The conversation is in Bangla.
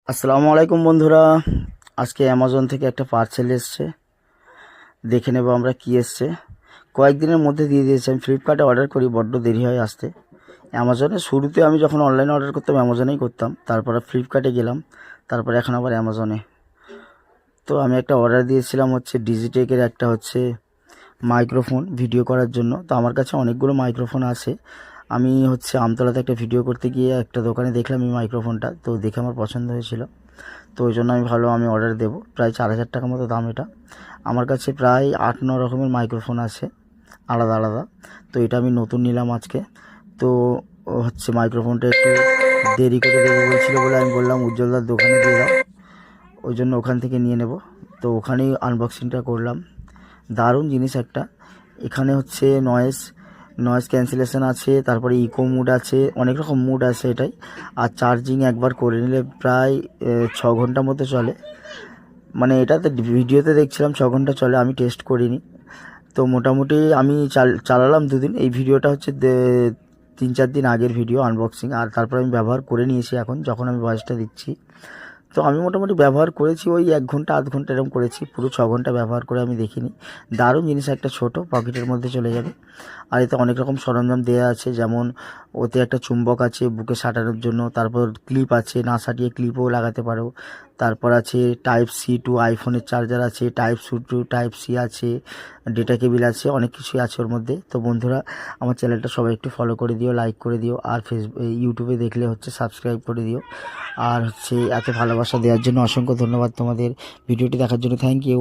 আসসালামু আলাইকুম বন্ধুরা। আজকে অ্যামাজন থেকে একটা পার্সেল এসছে, দেখে নেব আমরা কি এসছে। কয়েকদিনের মধ্যে দিয়ে দিয়েছে। আমি ফ্লিপকার্টে অর্ডার করি, বড্ড দেরি হয় আসতে। অ্যামাজনে শুরুতে আমি যখন অনলাইনে অর্ডার করতাম অ্যামাজনেই করতাম, তারপরে ফ্লিপকার্টে গেলাম, তারপরে এখন আবার অ্যামাজনে। তো আমি একটা অর্ডার দিয়েছিলাম হচ্ছে ডিজিটেকের একটা হচ্ছে মাইক্রোফোন ভিডিও করার জন্য। তো আমার কাছে অনেকগুলো মাইক্রোফোন আছে। আমি হচ্ছে আমতলাতে একটা ভিডিও করতে গিয়ে একটা দোকানে দেখলাম এই মাইক্রোফোনটা, তো দেখে আমার পছন্দ হয়েছিল। তো ওই জন্য আমি ভাবলাম আমি অর্ডার দেবো। প্রায় 4,000 টাকার মতো দাম এটা। আমার কাছে প্রায় 8-9 রকমের মাইক্রোফোন আছে, আলাদা আলাদা। তো এটা আমি নতুন নিলাম আজকে। তো হচ্ছে মাইক্রোফোনটা একটু দেরি করে দেবো বলছিল বলে আমি বললাম উজ্জ্বলদার দোকানে দিয়ে দাও, ওই জন্য ওখান থেকে নিয়ে নেব। তো ওখানেই আনবক্সিংটা করলাম। দারুণ জিনিস একটা। এখানে হচ্ছে নয়েজ ক্যান্সেলেশন আছে, তারপরে ইকো মুড আছে, অনেক রকম মুড আছে এটাই। আর চার্জিং একবার করে নিলে প্রায় 6 ঘন্টা মতো চলে। মানে এটাতে ভিডিওতে দেখছিলাম 6 ঘন্টা চলে, আমি টেস্ট করিনি। তো মোটামুটি আমি চালালাম 2 দিন। এই ভিডিওটা হচ্ছে 3-4 দিন আগের ভিডিও আনবক্সিং, আর তারপর আমি ব্যবহার করে নিয়েছি এখন যখন আমি ভয়েসটা দিচ্ছি। তো আমি মোটামুটি ব্যবহার করেছি ওই 1 ঘন্টা 1/2 ঘন্টা এরকম করেছি, পুরো 6 ঘন্টা ব্যবহার করে আমি দেখিনি। দারুণ জিনিস একটা, ছোট পকেটের মধ্যে চলে যাবে। আর এতে অনেক রকম সরঞ্জাম দেওয়া আছে, যেমন ওতে একটা চুম্বক আছে বুকে সাটানোর জন্য, তারপর ক্লিপ আছে, না সাটিয়ে ক্লিপও লাগাতে পারো। তারপর আছে টাইপ সি টু আইফোনের চার্জার আছে, type C to type C আছে, ডেটা কেবিল আছে, অনেক কিছুই আছে ওর মধ্যে। তো বন্ধুরা, আমার চ্যানেলটা সবাই একটু ফলো করে দিও, লাইক করে দিও, আর ইউটিউবে দেখলে হচ্ছে সাবস্ক্রাইব করে দিও। আর হচ্ছে এত ভালোবাসা দেওয়ার জন্য অসংখ্য ধন্যবাদ তোমাদের। ভিডিওটি দেখার জন্য থ্যাংক ইউ।